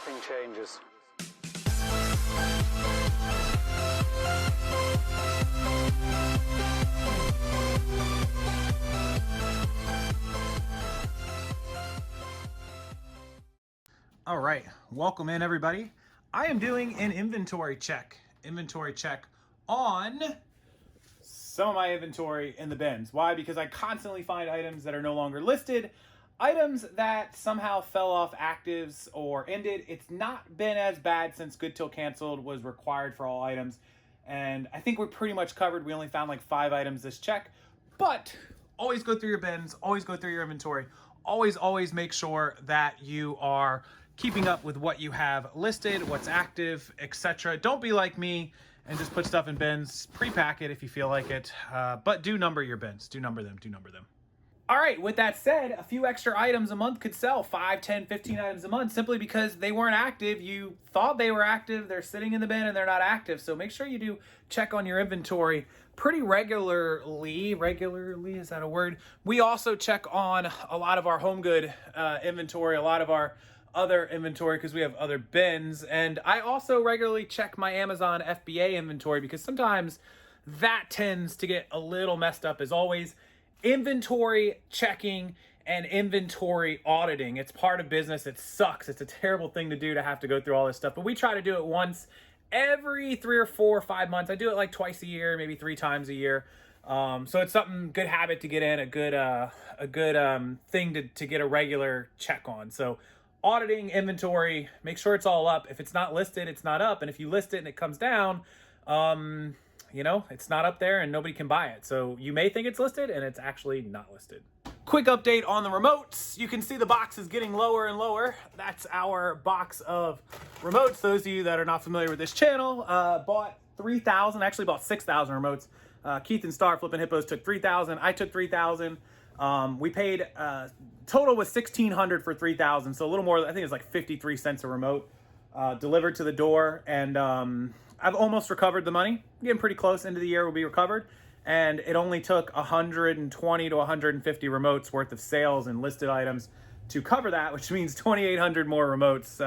shipping changes. All right, welcome in everybody. I am doing an inventory check on some of my inventory in the bins. Why? Because I constantly find items that are no longer listed, items that somehow fell off actives or ended. It's not been as bad since Good Till Canceled was required for all items. And I think we're pretty much covered. We only found like 5 items this check, but always go through your bins, always go through your inventory. Always make sure that you are keeping up with what you have listed, what's active, etc. Don't be like me and just put stuff in bins. Pre-pack it if you feel like it, but do number your bins. Do number them. All right, with that said, a few extra items a month could sell, 5, 10, 15 items a month, simply because they weren't active. You thought they were active, they're sitting in the bin and they're not active. So make sure you do check on your inventory pretty regularly. Regularly, is that a word? We also check on a lot of our home good inventory, a lot of our other inventory because we have other bins. And I also regularly check my Amazon FBA inventory because sometimes that tends to get a little messed up. As always, inventory checking and inventory auditing. It's part of business. It sucks. It's a terrible thing to do, to have to go through all this stuff. But we try to do it once every 3 or 4 or 5 months. I do it like twice a year, maybe 3 times a year. So it's something, good habit to get in, a good thing to get a regular check on. So auditing inventory, make sure it's all up. If it's not listed, it's not up. And if you list it and it comes down, it's not up there and nobody can buy it. So you may think it's listed and it's actually not listed. Quick update on the remotes. You can see the box is getting lower and lower. That's our box of remotes. Those of you that are not familiar with this channel, bought 3,000, actually bought 6,000 remotes. Keith and Star Flipping Hippos took 3,000. I took 3,000. We paid, total was 1,600 for 3,000. So a little more, I think it's like 53 cents a remote, delivered to the door. And, I've almost recovered the money. Getting pretty close. Into the year will be recovered. And it only took 120 to 150 remotes worth of sales and listed items to cover that, which means 2,800 more remotes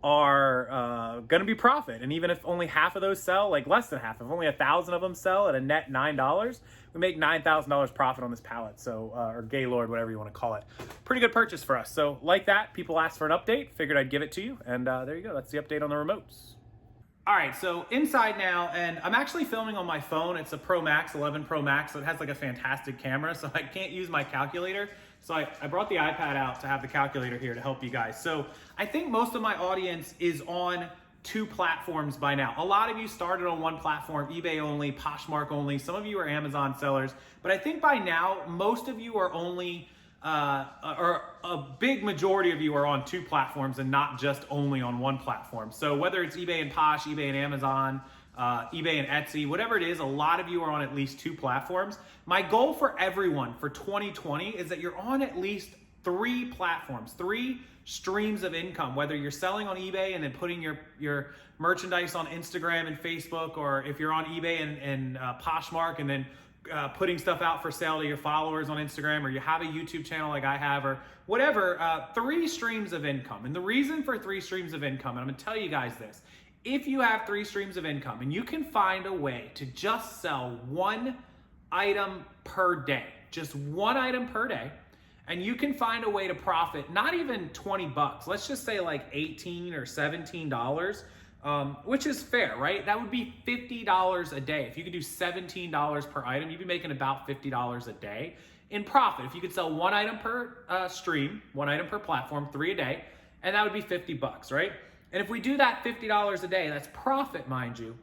are going to be profit. And even if only half of those sell, like less than half, if only 1,000 of them sell at a net $9, we make $9,000 profit on this pallet. So, or Gaylord, whatever you want to call it. Pretty good purchase for us. So like that, people asked for an update, figured I'd give it to you. And there you go. That's the update on the remotes. All right, so inside now, and I'm actually filming on my phone. It's a Pro Max, 11 Pro Max, so it has like a fantastic camera, so I can't use my calculator. So I brought the iPad out to have the calculator here to help you guys. So I think most of my audience is on 2 platforms by now. A lot of you started on one platform, eBay only, Poshmark only. Some of you are Amazon sellers, but I think by now, most of you are only, or a big majority of you are on 2 platforms and not just only on one platform. So whether it's eBay and Posh, eBay and Amazon, eBay and Etsy, whatever it is, a lot of you are on at least 2 platforms. My goal for everyone for 2020 is that you're on at least 3 platforms, 3 streams of income, whether you're selling on eBay and then putting your merchandise on Instagram and Facebook, or if you're on eBay and Poshmark and then putting stuff out for sale to your followers on Instagram, or you have a YouTube channel like I have, or whatever, 3 streams of income. And the reason for 3 streams of income, and I'm gonna tell you guys this, if you have 3 streams of income and you can find a way to just sell 1 item per day, just 1 item per day, and you can find a way to profit, not even 20 bucks, let's just say like $18 or $17, which is fair, right? That would be $50 a day. If you could do $17 per item, you'd be making about $50 a day in profit. If you could sell 1 item per stream, 1 item per platform, 3 a day, and that would be 50 bucks, right? And if we do that $50 a day, that's profit, mind you,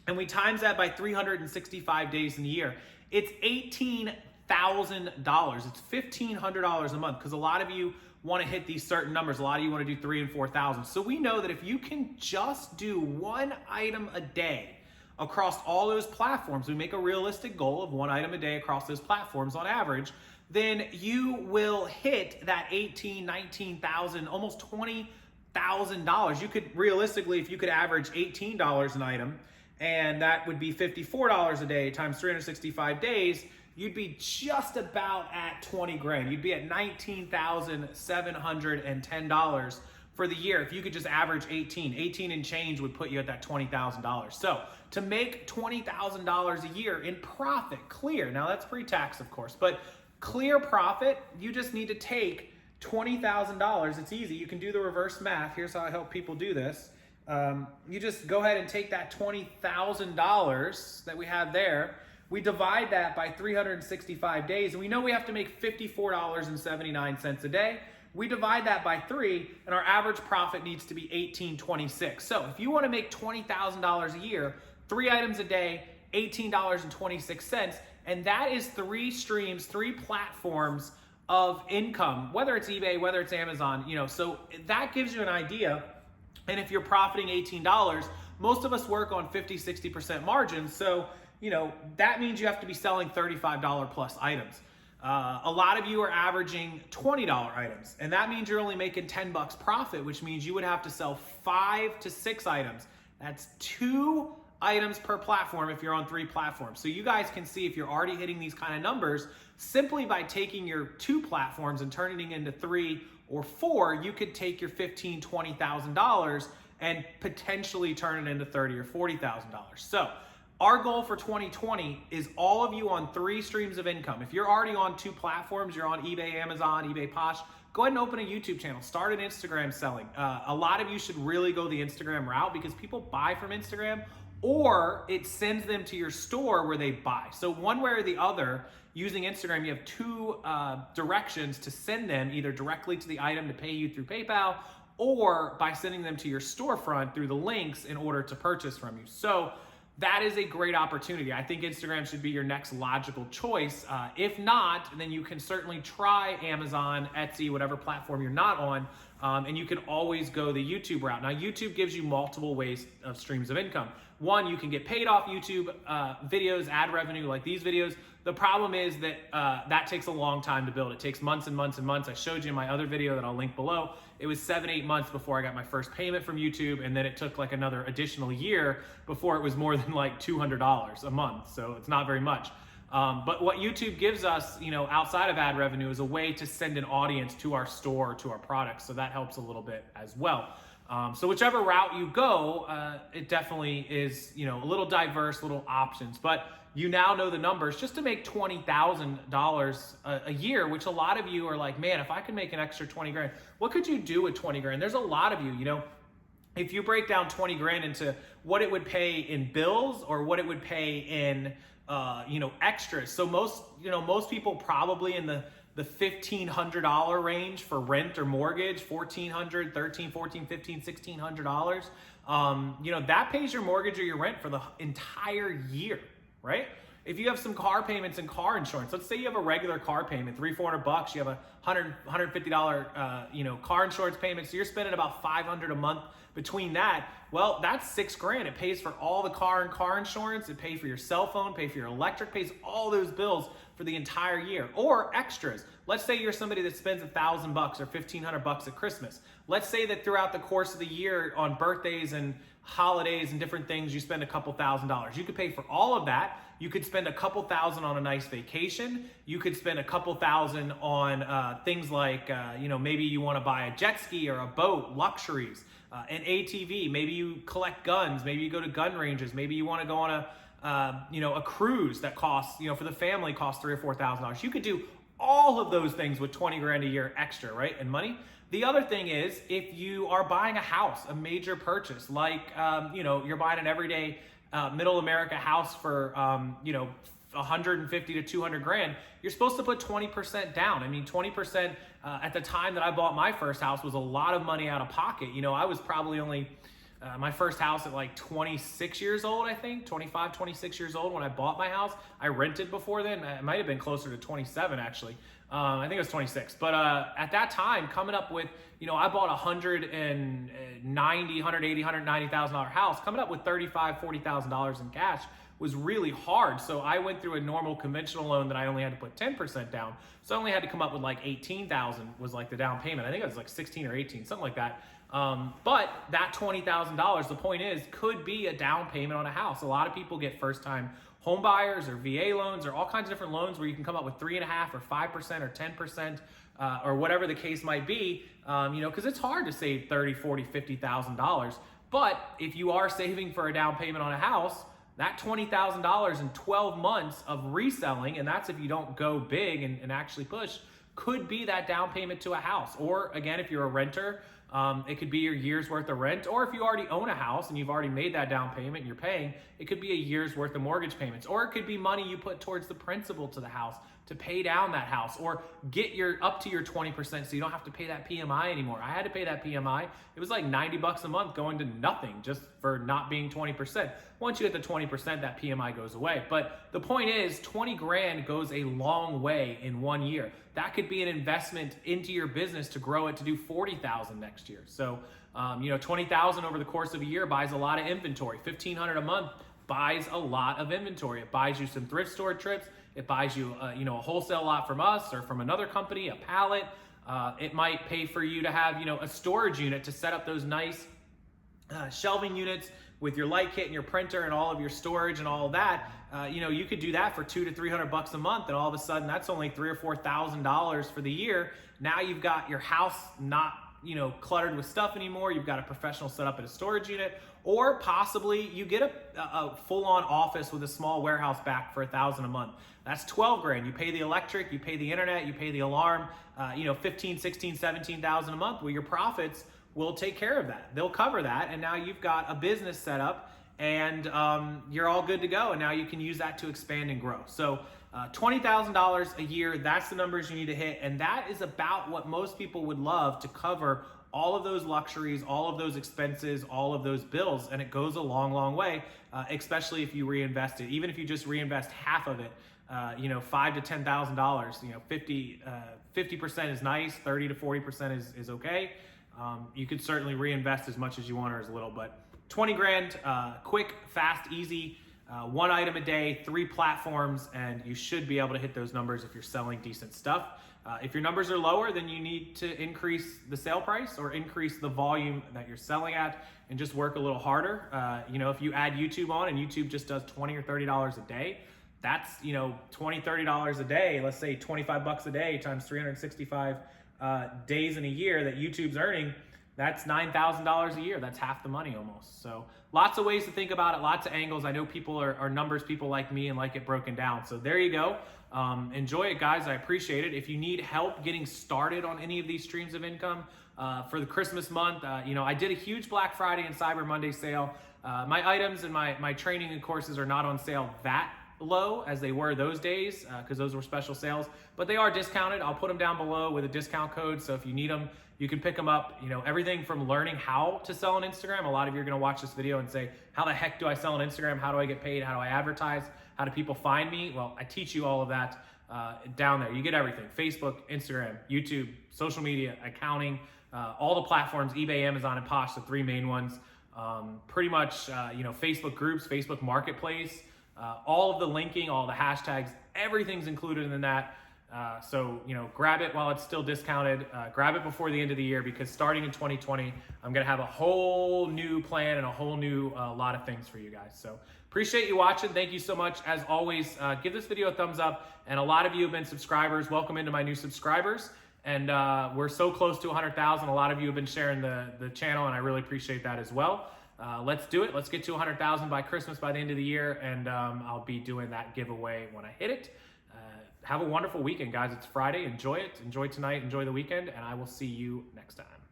and we times that by 365 days in a year, it's $18,000. It's $1,500 a month, because a lot of you want to hit these certain numbers. A lot of you want to do 3,000 and 4,000. So we know that if you can just do 1 item a day across all those platforms, we make a realistic goal of 1 item a day across those platforms on average, then you will hit that 18, 19,000, almost $20,000. You could realistically, if you could average $18 an item, and that would be $54 a day times 365 days, you'd be just about at 20 grand. You'd be at $19,710 for the year, if you could just average 18 and change would put you at that $20,000. So to make $20,000 a year in profit, clear, now that's pre-tax of course, but clear profit, you just need to take $20,000. It's easy, you can do the reverse math. Here's how I help people do this. You just go ahead and take that $20,000 that we have there, we divide that by 365 days, and we know we have to make $54.79 a day. We divide that by 3, and our average profit needs to be $18.26. So if you want to make $20,000 a year, 3 items a day, $18.26, and that is 3 streams, 3 platforms of income, whether it's eBay, whether it's Amazon, so that gives you an idea. And if you're profiting $18, most of us work on 50-60% margins, so that means you have to be selling $35 plus items. A lot of you are averaging $20 items, and that means you're only making 10 bucks profit, which means you would have to sell 5 to 6 items. That's 2 items per platform if you're on 3 platforms. So you guys can see if you're already hitting these kind of numbers, simply by taking your 2 platforms and turning it into 3 or 4, you could take your $15,000, $20,000 and potentially turn it into $30,000 or $40,000. So our goal for 2020 is all of you on 3 streams of income. If you're already on 2 platforms, you're on eBay, Amazon, eBay Posh, go ahead and open a YouTube channel, start an Instagram selling. A lot of you should really go the Instagram route because people buy from Instagram, or it sends them to your store where they buy. So one way or the other, using Instagram, you have 2 directions to send them, either directly to the item to pay you through PayPal, or by sending them to your storefront through the links in order to purchase from you. So that is a great opportunity. I think Instagram should be your next logical choice. If not, then you can certainly try Amazon, Etsy, whatever platform you're not on, and you can always go the YouTube route. Now, YouTube gives you multiple ways of streams of income. One, you can get paid off YouTube videos, ad revenue like these videos. The problem is that that takes a long time to build. It takes months and months and months. I showed you in my other video that I'll link below. It was 7-8 months before I got my first payment from YouTube, and then it took like another additional year before it was more than like $200 a month. So it's not very much. But what YouTube gives us, outside of ad revenue, is a way to send an audience to our store, to our products. So that helps a little bit as well. So whichever route you go, it definitely is, a little diverse, little options. But you now know the numbers just to make $20,000 a year, which a lot of you are like, man, if I could make an extra 20 grand, what could you do with 20 grand? There's a lot of you, if you break down 20 grand into what it would pay in bills or what it would pay in, extras. So most people probably in the $1,500 range for rent or mortgage, $1,400, $1,300, $1,400, $1,500, $1,600. That pays your mortgage or your rent for the entire year, right? If you have some car payments and car insurance, let's say you have a regular car payment, $300-400, you have a $150, car insurance payment, so you're spending about $500 a month between that. Well, that's $6 grand. It pays for all the car insurance. It pays for your cell phone, pays for your electric, pays all those bills for the entire year. Or extras. Let's say you're somebody that spends $1,000 or $1,500 at Christmas. Let's say that throughout the course of the year on birthdays and holidays and different things, you spend a couple $1,000s. You could pay for all of that. You could spend a couple $1,000 on a nice vacation. You could spend a couple $1,000 on things like, maybe you want to buy a jet ski or a boat, luxuries, an ATV. Maybe you collect guns. Maybe you go to gun ranges. Maybe you want to go on a cruise that costs, for the family costs $3,000 or $4,000. You could do all of those things with 20 grand a year extra, right? And money. The other thing is, if you are buying a house, a major purchase, like, you're buying an everyday middle America house for, 150 to 200 grand, you're supposed to put 20% down. I mean, 20% at the time that I bought my first house was a lot of money out of pocket. I was probably only my first house at like 26 years old, I think, 25, 26 years old when I bought my house. I rented before then. It might have been closer to 27 actually. I think it was 26. But at that time, coming up with, I bought a $190,000, $190,000 house. Coming up with $35,000, $40,000 in cash was really hard. So I went through a normal conventional loan that I only had to put 10% down. So I only had to come up with like 18,000 was like the down payment. I think it was like 16 or 18, something like that. But that $20,000, the point is, could be a down payment on a house. A lot of people get first-time home buyers or VA loans or all kinds of different loans where you can come up with 3.5% or 5% or 10% or whatever the case might be, because it's hard to save $30, $40, $50,000. But if you are saving for a down payment on a house, that $20,000 in 12 months of reselling, and that's if you don't go big and actually push, could be that down payment to a house. Or again, if you're a renter, it could be your year's worth of rent. Or if you already own a house and you've already made that down payment and you're paying, it could be a year's worth of mortgage payments. Or it could be money you put towards the principal to the house to pay down that house, or get up to your 20% so you don't have to pay that PMI anymore. I had to pay that PMI. It was like 90 bucks a month going to nothing just for not being 20%. Once you hit the 20%, that PMI goes away. But the point is, 20 grand goes a long way in 1 year. That could be an investment into your business to grow it to do 40,000 next year. So, 20,000 over the course of a year buys a lot of inventory. 1,500 a month buys a lot of inventory. It buys you some thrift store trips. It buys you, a wholesale lot from us or from another company, a pallet. It might pay for you to have, a storage unit to set up those nice shelving units with your light kit and your printer and all of your storage and all of that. You could do that for $200 to $300 a month, and all of a sudden that's only $3,000 or $4,000 for the year. Now you've got your house not cluttered with stuff anymore. You've got a professional setup at a storage unit, or possibly you get a full-on office with a small warehouse back for $1,000 a month. That's 12 grand. You pay the electric, you pay the internet, you pay the alarm, 15, 16, 17,000 a month. Well, your profits will take care of that. They'll cover that. And now you've got a business set up, and you're all good to go. And now you can use that to expand and grow. So $20,000 a year, that's the numbers you need to hit. And that is about what most people would love to cover all of those luxuries, all of those expenses, all of those bills. And it goes a long, long way, especially if you reinvest it. Even if you just reinvest half of it, $5,000 to $10,000, 50% is nice, 30 to 40% is okay. You could certainly reinvest as much as you want or as little, but 20 grand, quick, fast, easy, one item a day, 3 platforms, and you should be able to hit those numbers if you're selling decent stuff. If your numbers are lower, then you need to increase the sale price or increase the volume that you're selling at and just work a little harder. If you add YouTube on and YouTube just does $20 or $30 a day, that's, $20, $30 a day. Let's say 25 bucks a day times 365 days in a year that YouTube's earning. That's $9,000 a year. That's half the money almost. So lots of ways to think about it, lots of angles. I know people are numbers people like me and like it broken down. So there you go. Enjoy it, guys. I appreciate it. If you need help getting started on any of these streams of income for the Christmas month, I did a huge Black Friday and Cyber Monday sale. My items and my training and courses are not on sale that low as they were those days because those were special sales, but they are discounted. I'll put them down below with a discount code, so if you need them, you can pick them up. Everything from learning how to sell on Instagram. A lot of you are going to watch this video and say, how the heck do I sell on Instagram? How do I get paid? How do I advertise? How do people find me? Well, I teach you all of that down there. You get everything: Facebook, Instagram, YouTube, social media, accounting, all the platforms, eBay, Amazon, and Posh, the 3 main ones. Pretty much, Facebook groups, Facebook Marketplace, all of the linking, all the hashtags, everything's included in that. So grab it while it's still discounted. Grab it before the end of the year, because starting in 2020, I'm going to have a whole new plan and a whole new lot of things for you guys. So appreciate you watching. Thank you so much. As always, give this video a thumbs up. And a lot of you have been subscribers. Welcome into my new subscribers. And we're so close to 100,000. A lot of you have been sharing the channel, and I really appreciate that as well. Let's do it. Let's get to 100,000 by Christmas, by the end of the year. And I'll be doing that giveaway when I hit it. Have a wonderful weekend, guys. It's Friday. Enjoy it. Enjoy tonight. Enjoy the weekend. And I will see you next time.